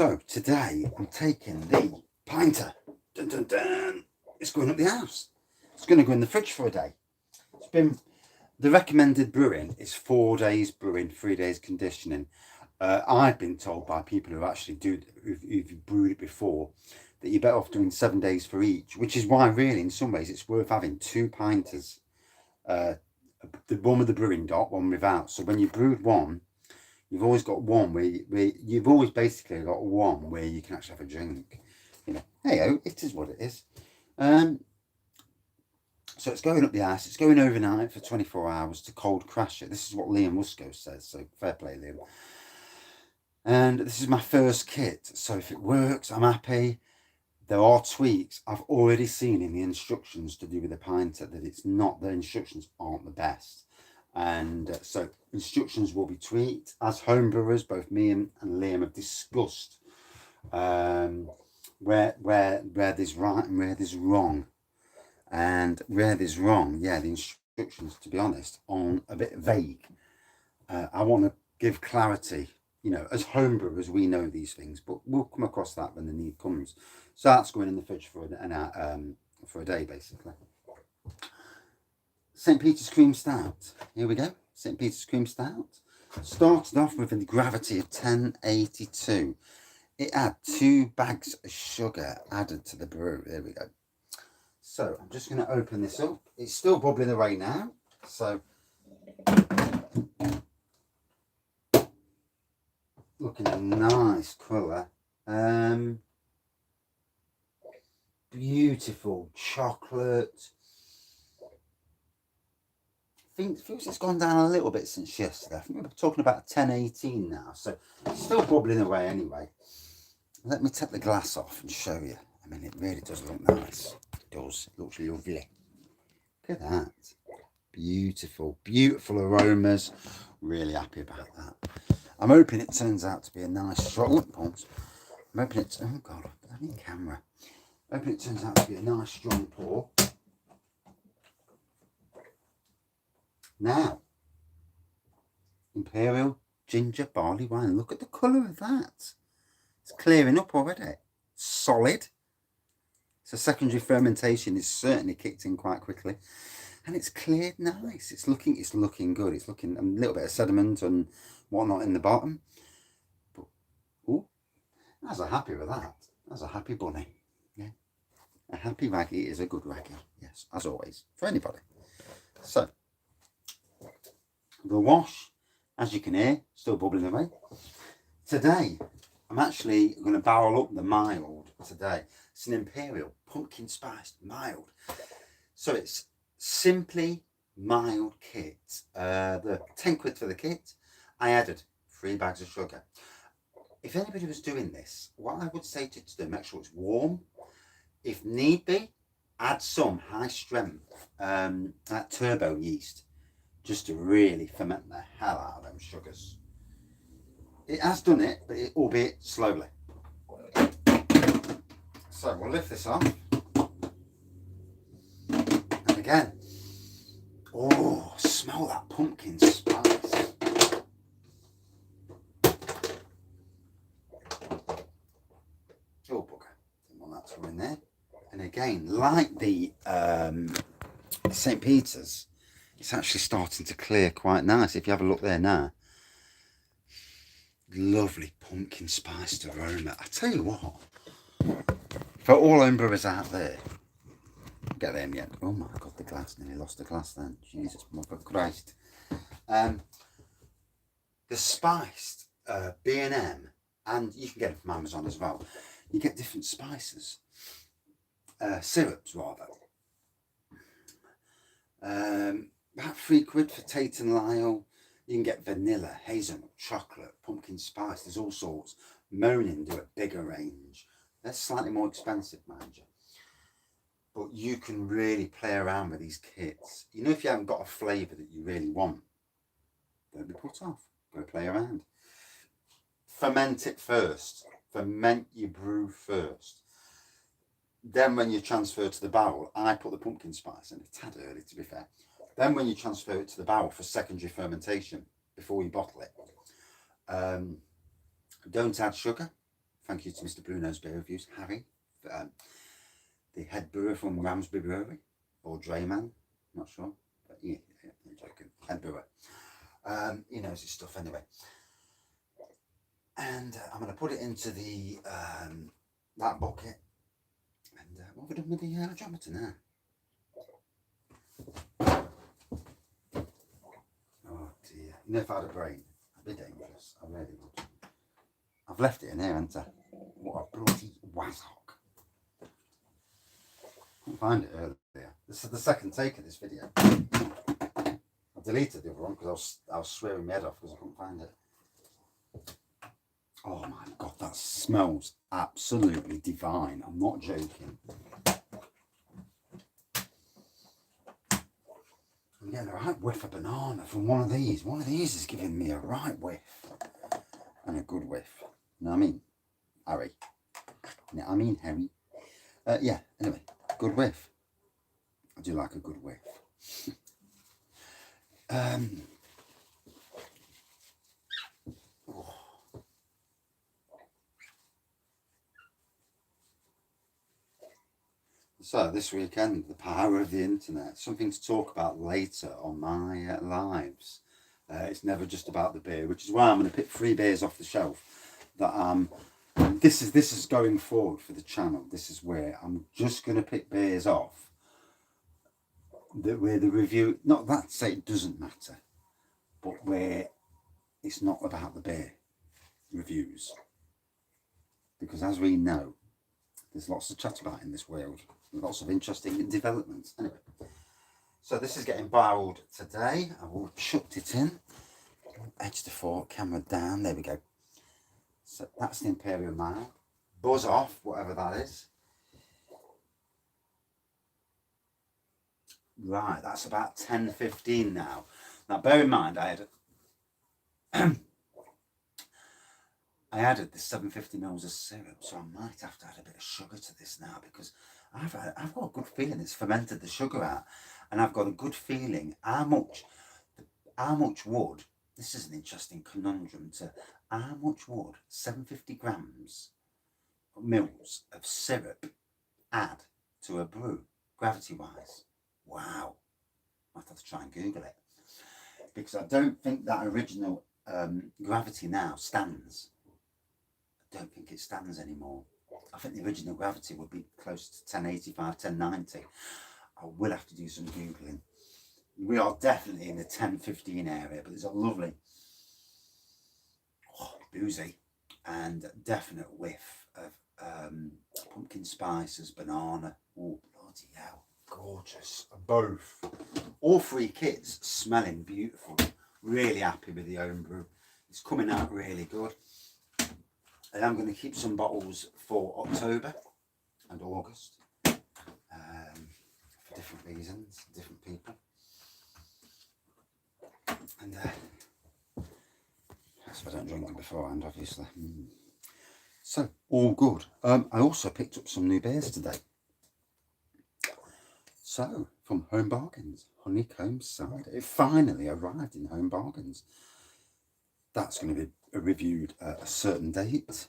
So today I'm taking the Pinter. Dun, dun, dun. It's going up the house. It's going to go in the fridge for a day. It's been the recommended brewing is 4 days brewing, 3 days conditioning. I've been told by people who actually who've brewed it before, that you're better off doing 7 days for each, which is why really in some ways it's worth having 2 pinters. The one with the brewing dot, one without. So when you brewed one, you've always got one where you've always basically got one where you can actually have a drink. You know, hey, oh, it is what it is. So it's going up the ass. It's going overnight for 24 hours to cold crash it. This is what Liam Wusko says. So fair play, Liam. And this is my first kit. So if it works, I'm happy. There are tweaks I've already seen in the instructions to do with the Pinter that it's not, the instructions aren't the best. And so instructions will be tweaked. As homebrewers, both me and Liam have discussed where there's right and where there's wrong. And where there's wrong, yeah, the instructions, to be honest, are a bit vague. I want to give clarity. You know, as homebrewers, we know these things, but we'll come across that when the need comes. So that's going in the fridge for a day, basically. St. Peter's Cream Stout. Here we go. St. Peter's Cream Stout. Started off with a gravity of 1082. It had 2 bags of sugar added to the brew. There we go. So I'm just going to open this up. It's still bubbling away now. So looking a nice colour. Beautiful chocolate. I think it feels it's gone down a little bit since yesterday. I think we're talking about 1018 now. So it's still bubbling away anyway. Let me take the glass off and show you. I mean, it really does look nice. It does. It looks lovely. Look at that. Beautiful, beautiful aromas. Really happy about that. I'm hoping it turns out to be a nice strong. I'm hoping it's. Oh God, I'm in camera. I'm hoping it turns out to be a nice strong pour. Now, Imperial ginger barley wine. Look at the colour of that. It's clearing up already. Solid. So secondary fermentation is certainly kicked in quite quickly, and it's cleared nice. It's looking good. It's looking a little bit of sediment and whatnot in the bottom. But oh, I was happy with that. That's a happy bunny. Yeah, a happy Wraggy is a good Wraggy. Yes, as always for anybody. So the wash, as you can hear, still bubbling away. Today, I'm actually going to barrel up the mild today. It's an Imperial pumpkin spiced mild. So it's simply mild kit. The 10 quid for the kit, I added 3 bags of sugar. If anybody was doing this, what I would say to do, make sure it's warm. If need be, add some high strength that turbo yeast just to really ferment the hell out of them sugars. It has done it, but albeit slowly. So we'll lift this off. And again, oh, smell that pumpkin spice. Oh, bugger. Didn't want that to go in there. And again, like the St. Peter's, it's actually starting to clear quite nice. If you have a look there now. Lovely pumpkin spiced aroma. I tell you what, for all homebrewers out there, get them yet? Oh my God, the glass, nearly lost the glass then. Jesus, mother Christ. The spiced B&M, and you can get it from Amazon as well. You get different spices, syrups rather. About 3 quid for Tate and Lyle. You can get vanilla, hazelnut, chocolate, pumpkin spice. There's all sorts. Monin do a bigger range. They're slightly more expensive, mind you. But you can really play around with these kits. You know, if you haven't got a flavour that you really want, don't be put off. Go play around. Ferment it first. Ferment your brew first. Then when you transfer to the barrel, I put the pumpkin spice in. A tad early, to be fair. Then when you transfer it to the barrel for secondary fermentation, before you bottle it, don't add sugar. Thank you to Mr. Bruno's Beer Reviews, Harry, the head brewer from Ramsbury Brewery, or Drayman, not sure, but yeah, I'm joking, head brewer. He knows his stuff anyway. And I'm going to put it into the that bucket. And what have we done with the hydrometer now? Oh dear. You know, if I had a brain, I'd be dangerous. I really would. I've left it in here, haven't I? What a bloody wazzock. Couldn't find it earlier. This is the second take of this video. I deleted the other one because I was swearing my head off because I couldn't find it. Oh my god, that smells absolutely divine. I'm not joking. I'm getting a right whiff of banana from one of these. One of these is giving me a right whiff. And a good whiff. You know what I mean? Harry. You know what I mean, Harry? Yeah, anyway, good whiff. I do like a good whiff. Oh. So this weekend, the power of the internet, something to talk about later on my lives. It's never just about the beer, which is why I'm going to pick 3 beers off the shelf. That this is going forward for the channel. This is where I'm just going to pick beers off where the review, not that to say it doesn't matter, but where it's not about the beer reviews, because as we know, there's lots to chat about in this world. Lots of interesting developments. Anyway, so this is getting barreled today. I will chucked it in. Edge the fork, camera down. There we go. So that's the Imperial now. Buzz off, whatever that is. Right, that's about 10:15 now. Now, bear in mind, I added the 750 mils of syrup, so I might have to add a bit of sugar to this now, because I've got a good feeling it's fermented the sugar out, and I've got a good feeling how much would, this is an interesting conundrum, to how much would 750 mils of syrup add to a brew, gravity-wise? Wow, I have to try and Google it, because I don't think that original gravity now stands. I don't think it stands anymore. I think the original gravity would be close to 1085, 1090. I will have to do some Googling. We are definitely in the 1015 area, but there's a lovely, boozy and definite whiff of pumpkin spices, banana. Oh, bloody hell, gorgeous. Both. All 3 kits smelling beautiful. Really happy with the homebrew. It's coming out really good. I am going to keep some bottles for October and August for different reasons, different people. And that's if I don't drink them beforehand, obviously. So, all good. I also picked up some new beers today. So, from Home Bargains, Honeycomb Cider. It finally arrived in Home Bargains. That's going to be reviewed at a certain date.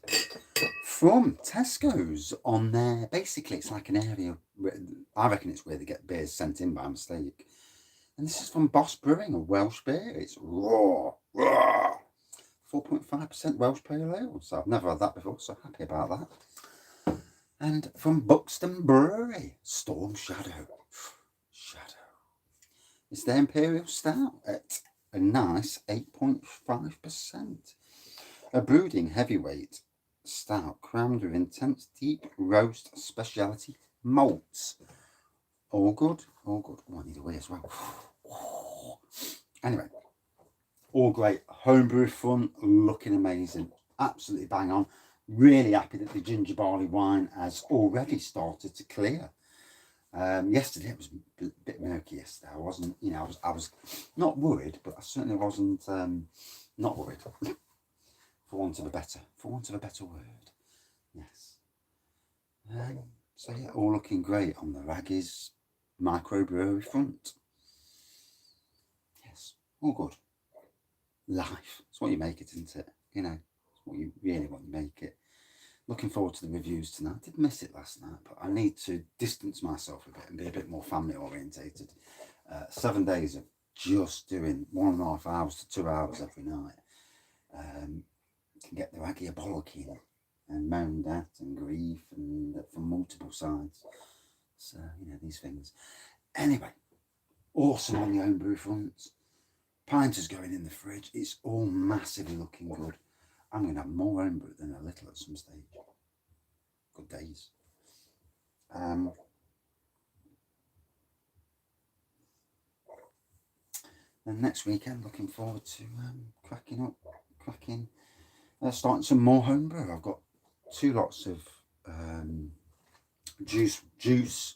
From Tesco's on there. Basically, it's like an area where, I reckon it's where they get beers sent in by mistake. And this is from Boss Brewing, a Welsh beer. It's raw. 4.5% Welsh Pale Ale. So I've never had that before, so happy about that. And from Buxton Brewery, Storm Shadow. It's the Imperial Stout at a nice 8.5%. A brooding heavyweight stout crammed with intense deep roast specialty malts. All good, all good. Oh, I need a wee as well. Anyway, all great. Homebrew fun, looking amazing. Absolutely bang on. Really happy that the ginger barley wine has already started to clear. Yesterday it was a bit murky. Yesterday I wasn't, I was not worried, but I certainly wasn't not worried. for want of a better word. Yes. So yeah, all looking great on the Wraggys microbrewery front. Yes, all good. Life. It's what you make it, isn't it? It's what you really want to make it. looking forward to the reviews tonight. I did miss it last night, but I need to distance myself a bit and be a bit more family orientated. 7 days of just doing 1.5 hours to 2 hours every night can get the raggy a bollocking and moaned at and grief and from multiple sides. So, you know, these things. Anyway, awesome on the homebrew front. Pinter's going in the fridge. It's all massively looking good. I'm going to have more homebrew than a little at some stage. Good days. And next weekend, looking forward to starting some more homebrew. I've got 2 lots of juice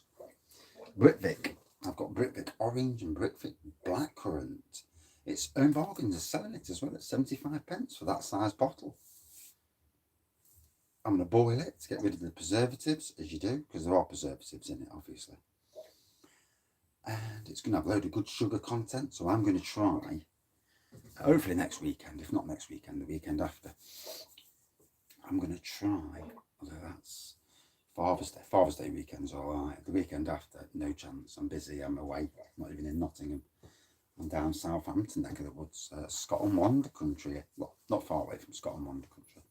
Britvic. I've got Britvic orange and Britvic blackcurrant. It's Home Bargains are selling it as well at 75p for that size bottle. I'm going to boil it to get rid of the preservatives, as you do, because there are preservatives in it, obviously. And it's going to have a load of good sugar content, so I'm going to try, hopefully next weekend, if not next weekend, the weekend after, I'm going to try, although that's Father's Day weekend's alright, the weekend after, no chance, I'm busy, I'm away, not even in Nottingham, I'm down Southampton, neck of the woods, Scotland Wonder Country, well, not far away from Scotland Wonder Country.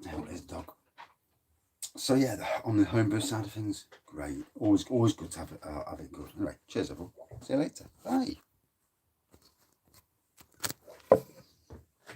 Now there's the dog. So yeah, on the homebrew side of things, great. Always good to have it good. Anyway, cheers everyone. See you later. Bye.